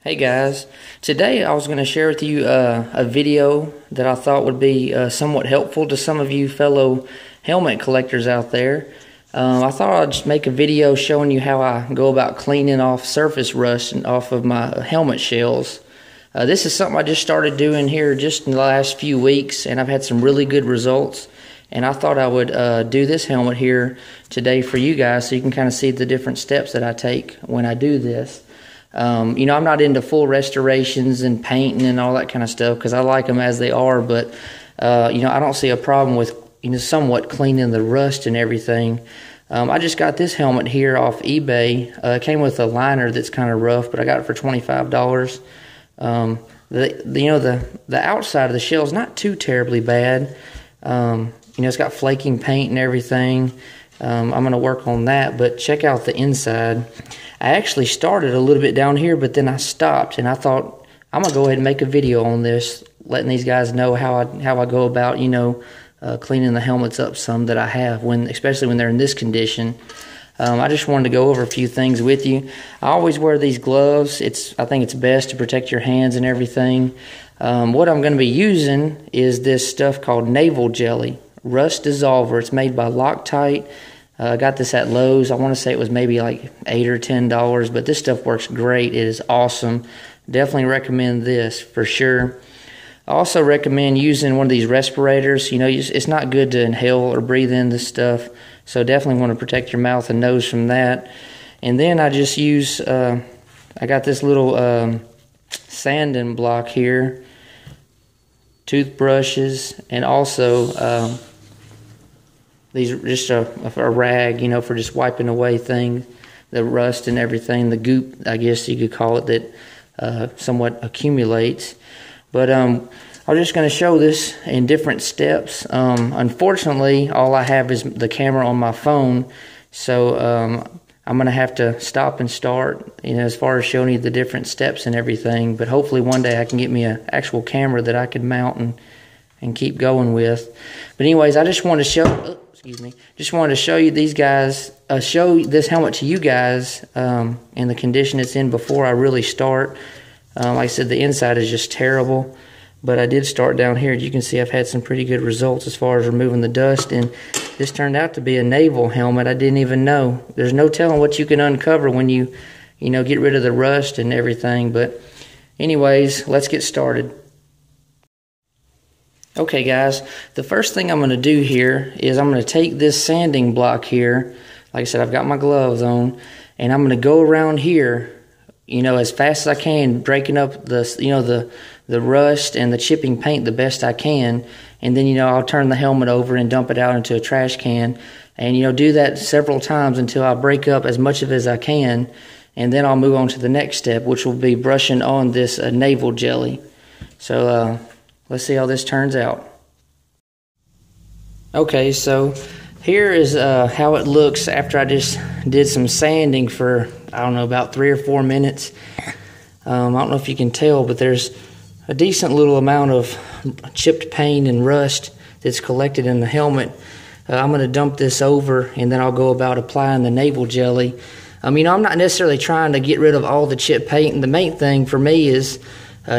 Hey guys, today I was going to share with you a video that I thought would be somewhat helpful to some of you fellow helmet collectors out there. I thought I'd just make a video showing you how I go about cleaning off surface rust and off of my helmet shells. This is something I just started doing here just in the last few weeks, and I've had some really good results. And I thought I would do this helmet here today for you guys so you can kind of see the different steps that I take when I do this. I'm not into full restorations and painting and all that kind of stuff because I like them as they are, but I don't see a problem with somewhat cleaning the rust and everything. I just got this helmet here off eBay. It came with a liner that's kind of rough, but I got it for $25. The outside of the shell is not too terribly bad. It's got flaking paint and everything. I'm going to work on that, but check out the inside. I actually started a little bit down here, but then I stopped, and I thought I'm going to go ahead and make a video on this, letting these guys know how I go about, cleaning the helmets up some that I have, especially when they're in this condition. I just wanted to go over a few things with you. I always wear these gloves. I think it's best to protect your hands and everything. What I'm going to be using is this stuff called navel jelly, rust dissolver. It's made by Loctite. I got this at Lowe's. I want to say it was maybe like $8 or $10, but this stuff works great. It is awesome. Definitely recommend this for sure. I also recommend using one of these respirators. It's not good to inhale or breathe in this stuff, so definitely want to protect your mouth and nose from that. And then I just use, I got this little sanding block here, toothbrushes, and also these are just a rag, for just wiping away things, the rust and everything, the goop, I guess you could call it, that somewhat accumulates. But I'm just going to show this in different steps. Unfortunately, all I have is the camera on my phone, so I'm going to have to stop and start, as far as showing you the different steps and everything. But hopefully one day I can get me an actual camera that I could mount and keep going with. But anyways, I just wanted to show... Just wanted to show you these guys, show this helmet to you guys in the condition it's in before I really start. Like I said, the inside is just terrible, but I did start down here. As you can see, I've had some pretty good results as far as removing the dust, and this turned out to be a naval helmet. I didn't even know. There's no telling what you can uncover when you get rid of the rust and everything. But anyways, let's get started. Okay guys, the first thing I'm going to do here is I'm going to take this sanding block here. Like I said, I've got my gloves on, and I'm going to go around here, as fast as I can, breaking up the rust and the chipping paint the best I can. And then, I'll turn the helmet over and dump it out into a trash can. And, do that several times until I break up as much of it as I can. And then I'll move on to the next step, which will be brushing on this navel jelly. So, let's see how this turns out. Okay, so here is how it looks after I just did some sanding for, I don't know, about 3 or 4 minutes. I don't know if you can tell, but there's a decent little amount of chipped paint and rust that's collected in the helmet. I'm going to dump this over, and then I'll go about applying the navel jelly. I'm not necessarily trying to get rid of all the chipped paint, and the main thing for me is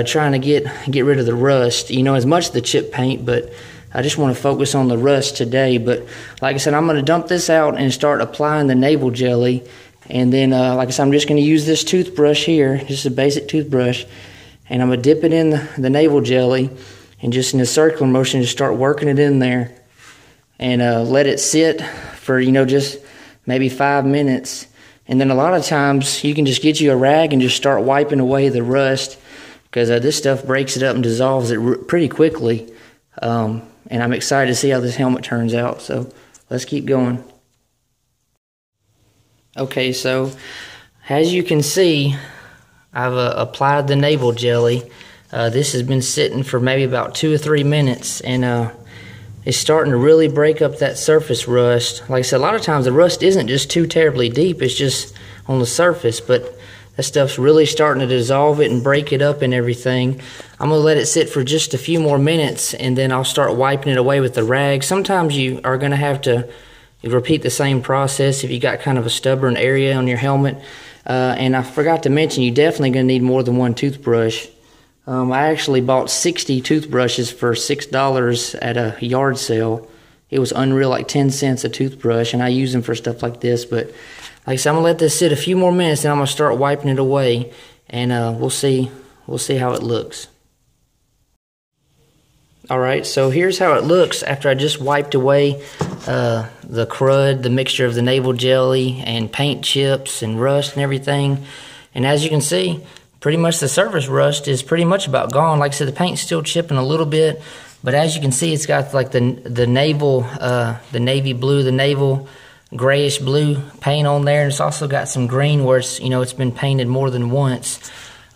trying to get rid of the rust, as much of the chip paint, but I just want to focus on the rust today. But like I said, I'm going to dump this out and start applying the navel jelly. And then, like I said, I'm just going to use this toothbrush here, just a basic toothbrush, and I'm going to dip it in the navel jelly, and just in a circular motion, just start working it in there, and let it sit for, just maybe 5 minutes. And then a lot of times, you can just get you a rag and just start wiping away the rust, because this stuff breaks it up and dissolves it pretty quickly. And I'm excited to see how this helmet turns out, so let's keep going. Okay, so as you can see, I've applied the navel jelly. This has been sitting for maybe about 2 or 3 minutes, and it's starting to really break up that surface rust. Like I said, a lot of times the rust isn't just too terribly deep, it's just on the surface, but that stuff's really starting to dissolve it and break it up and everything. I'm going to let it sit for just a few more minutes, and then I'll start wiping it away with the rag. Sometimes you are going to have to repeat the same process if you got kind of a stubborn area on your helmet. And I forgot to mention, you're definitely going to need more than one toothbrush. I actually bought 60 toothbrushes for $6 at a yard sale. It was unreal, like 10 cents a toothbrush, and I use them for stuff like this. But like I said, I'm going to let this sit a few more minutes, and I'm going to start wiping it away, and we'll see how it looks. Alright, so here's how it looks after I just wiped away the crud, the mixture of the navel jelly and paint chips and rust and everything. And as you can see, pretty much the surface rust is pretty much about gone. Like I said, the paint's still chipping a little bit, but as you can see, it's got like the navel, the navy blue, the navel grayish blue paint on there, and it's also got some green where it's, you know, it's been painted more than once.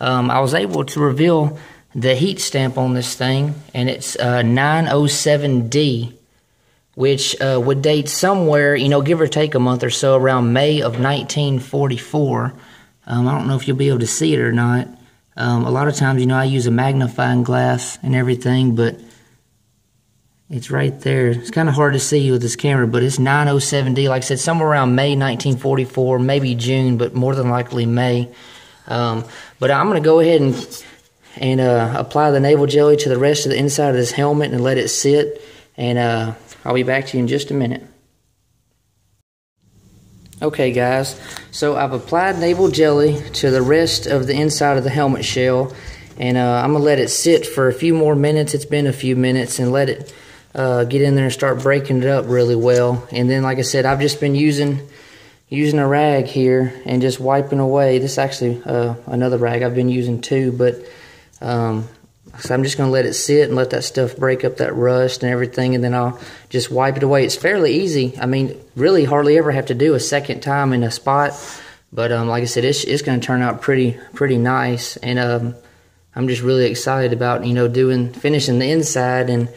I was able to reveal the heat stamp on this thing, and it's 907D, which would date somewhere, you know, give or take a month or so, around May of 1944. I don't know if you'll be able to see it or not. A lot of times, you know, I use a magnifying glass and everything, but it's right there. It's kind of hard to see with this camera, but it's 907D. Like I said, somewhere around May 1944, maybe June, but more than likely May. But I'm going to go ahead and apply the navel jelly to the rest of the inside of this helmet and let it sit. And I'll be back to you in just a minute. Okay guys, so I've applied navel jelly to the rest of the inside of the helmet shell, and I'm going to let it sit for a few more minutes. It's been a few minutes, and let it get in there and start breaking it up really well. And then, like I said, I've just been using a rag here and just wiping away. This is actually another rag. I've been using two, but so I'm just going to let it sit and let that stuff break up that rust and everything, and then I'll just wipe it away. It's fairly easy. I mean, really hardly ever have to do a second time in a spot, but like I said, it's going to turn out pretty nice, and I'm just really excited about, you know, finishing the inside and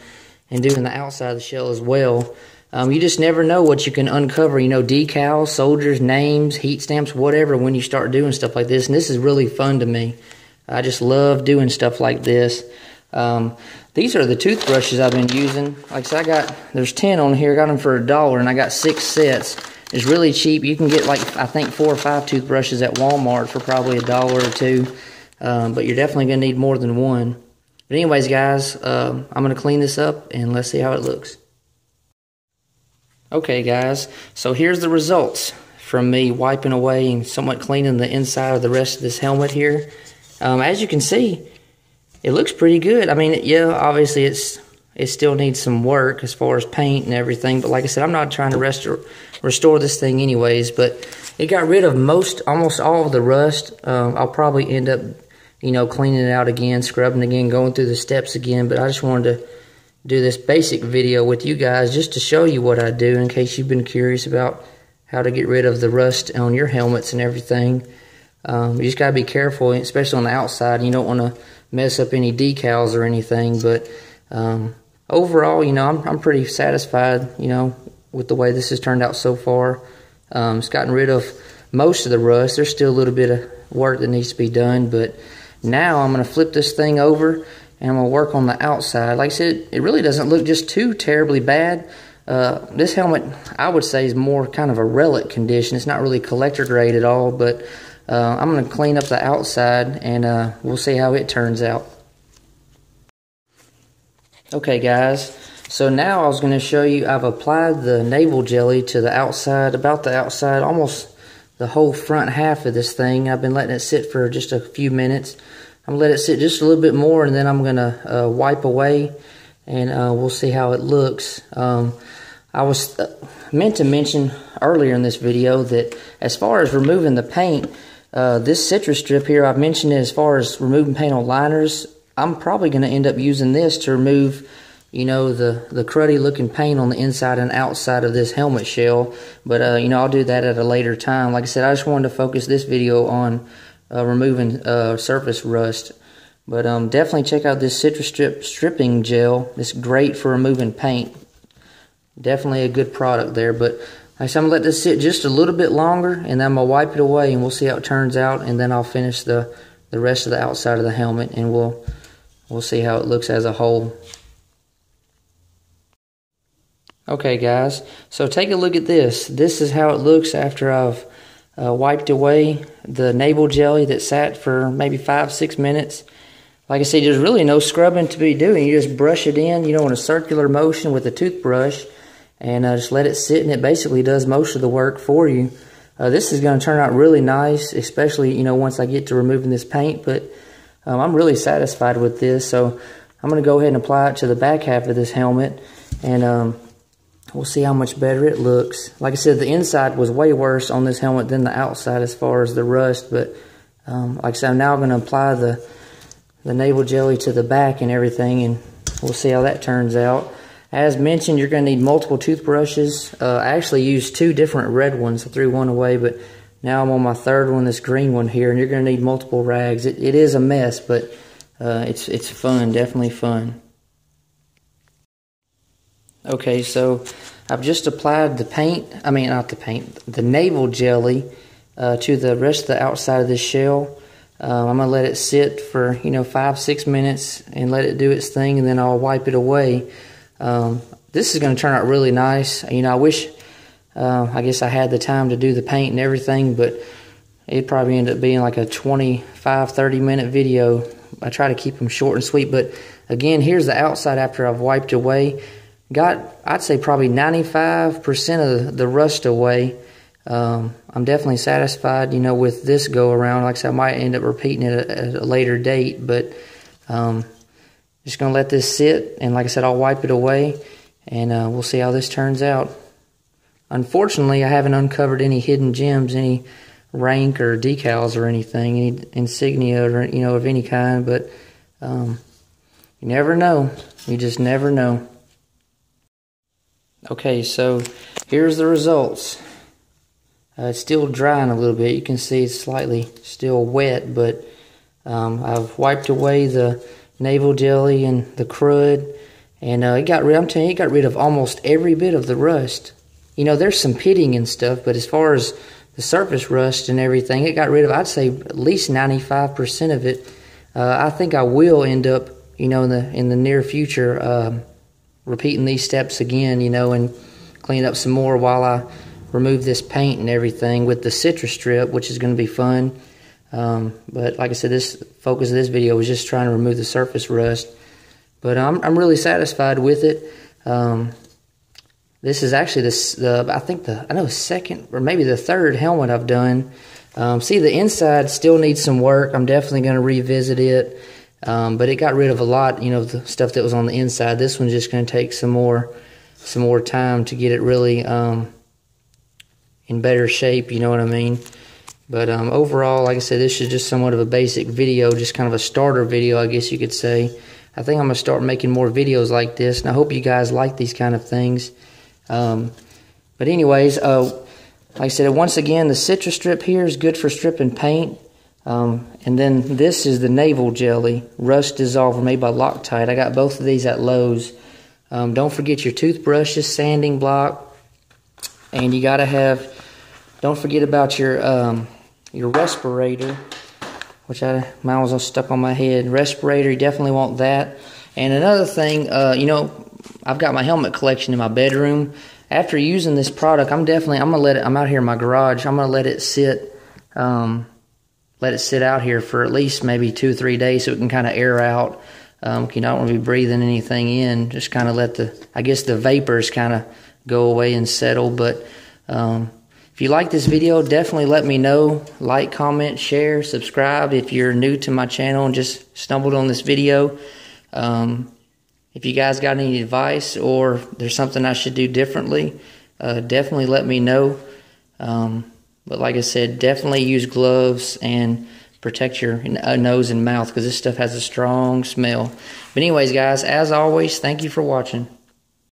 doing the outside of the shell as well. You just never know what you can uncover, you know, decals, soldiers, names, heat stamps, whatever, when you start doing stuff like this, and this is really fun to me. I just love doing stuff like this. These are the toothbrushes I've been using. Like I said, there's 10 on here. I got them for $1, and I got 6 sets. It's really cheap. You can get, like, I think 4 or 5 toothbrushes at Walmart for probably $1 or $2. But you're definitely going to need more than one. But anyways, guys, I'm going to clean this up, and let's see how it looks. Okay, guys, so here's the results from me wiping away and somewhat cleaning the inside of the rest of this helmet here. As you can see, it looks pretty good. I mean, yeah, obviously it still needs some work as far as paint and everything, but like I said, I'm not trying to restore this thing anyways, but it got rid of almost all of the rust. I'll probably end up, you know, cleaning it out again, scrubbing again, going through the steps again, but I just wanted to do this basic video with you guys just to show you what I do in case you've been curious about how to get rid of the rust on your helmets and everything. You just got to be careful, especially on the outside. You don't want to mess up any decals or anything, but overall, you know, I'm pretty satisfied, you know, with the way this has turned out so far. It's gotten rid of most of the rust. There's still a little bit of work that needs to be done, but now I'm going to flip this thing over and I'm going to work on the outside. Like I said, it really doesn't look just too terribly bad. This helmet, I would say, is more kind of a relic condition. It's not really collector grade at all, but I'm going to clean up the outside, and we'll see how it turns out. Okay, guys, so now I was going to show you, I've applied the navel jelly to the outside, about the outside, almost the whole front half of this thing. I've been letting it sit for just a few minutes. I'm going to let it sit just a little bit more, and then I'm going to wipe away, and we'll see how it looks. I was meant to mention earlier in this video that as far as removing the paint, this citrus strip here, I've mentioned it as far as removing paint on liners. I'm probably going to end up using this to remove, you know, the cruddy looking paint on the inside and outside of this helmet shell. But, you know, I'll do that at a later time. Like I said, I just wanted to focus this video on removing surface rust. But definitely check out this citrus stripping gel. It's great for removing paint. Definitely a good product there. But like I said, I'm going to let this sit just a little bit longer, and then I'm going to wipe it away, and we'll see how it turns out, and then I'll finish the rest of the outside of the helmet, and we'll see how it looks as a whole. Okay, guys, so take a look at this. This is how it looks after I've wiped away the navel jelly that sat for maybe 5-6 minutes. Like I said, there's really no scrubbing to be doing. You just brush it in, in a circular motion with a toothbrush, and just let it sit, and it basically does most of the work for you. This is going to turn out really nice, especially, once I get to removing this paint, but I'm really satisfied with this. So I'm going to go ahead and apply it to the back half of this helmet, and we'll see how much better it looks. Like I said, the inside was way worse on this helmet than the outside as far as the rust, but like I said, I'm now going to apply the navel jelly to the back and everything, and we'll see how that turns out. As mentioned, you're going to need multiple toothbrushes. I actually used 2 different red ones. I threw one away, but now I'm on my 3rd one, this green one here, and you're going to need multiple rags. It is a mess, but it's fun, definitely fun. Okay, so I've just applied the navel jelly to the rest of the outside of this shell. I'm going to let it sit for, 5-6 minutes and let it do its thing, and then I'll wipe it away. This is going to turn out really nice. I wish, I guess I had the time to do the paint and everything, but it'd probably end up being like a 25-30 minute video. I try to keep them short and sweet, but again, here's the outside after I've wiped away. Got, I'd say, probably 95% of the rust away. I'm definitely satisfied, with this go around. Like I said, I might end up repeating it at a later date, but just going to let this sit, and like I said, I'll wipe it away, and we'll see how this turns out. Unfortunately, I haven't uncovered any hidden gems, any rank or decals or anything, any insignia or, of any kind, but you never know. You just never know. Okay, so here's the results. It's still drying a little bit. You can see it's slightly still wet, but I've wiped away the navel jelly and the crud, and I'm telling you, it got rid of almost every bit of the rust. There's some pitting and stuff, but as far as the surface rust and everything, it got rid of, I'd say, at least 95% of it. I think I will end up, in the near future, repeating these steps again, and clean up some more while I remove this paint and everything with the citrus strip, which is going to be fun. But like I said, this focus of this video was just trying to remove the surface rust. But I'm really satisfied with it. This is actually the second or maybe the 3rd helmet I've done. See, the inside still needs some work. I'm definitely going to revisit it. But it got rid of a lot, the stuff that was on the inside. This one's just going to take some more time to get it really in better shape, you know what I mean? But overall, like I said, this is just somewhat of a basic video, just kind of a starter video, I guess you could say. I think I'm going to start making more videos like this, and I hope you guys like these kind of things. But anyways, like I said, once again, the citrus strip here is good for stripping paint. And then this is the navel jelly, rust dissolver made by Loctite. I got both of these at Lowe's. Don't forget your toothbrushes, sanding block, and you gotta have, don't forget about your respirator, which mine was stuck on my head. Respirator, you definitely want that. And another thing, I've got my helmet collection in my bedroom. After using this product, I'm gonna let it, I'm out here in my garage, I'm gonna let it sit out here for at least maybe 2-3 days so it can kind of air out. I don't want to be breathing anything in. Just kind of let the vapors kind of go away and settle. But if you like this video, definitely let me know. Like, comment, share, subscribe if you're new to my channel and just stumbled on this video. If you guys got any advice or there's something I should do differently, definitely let me know. But like I said, definitely use gloves and protect your nose and mouth because this stuff has a strong smell. But anyways, guys, as always, thank you for watching.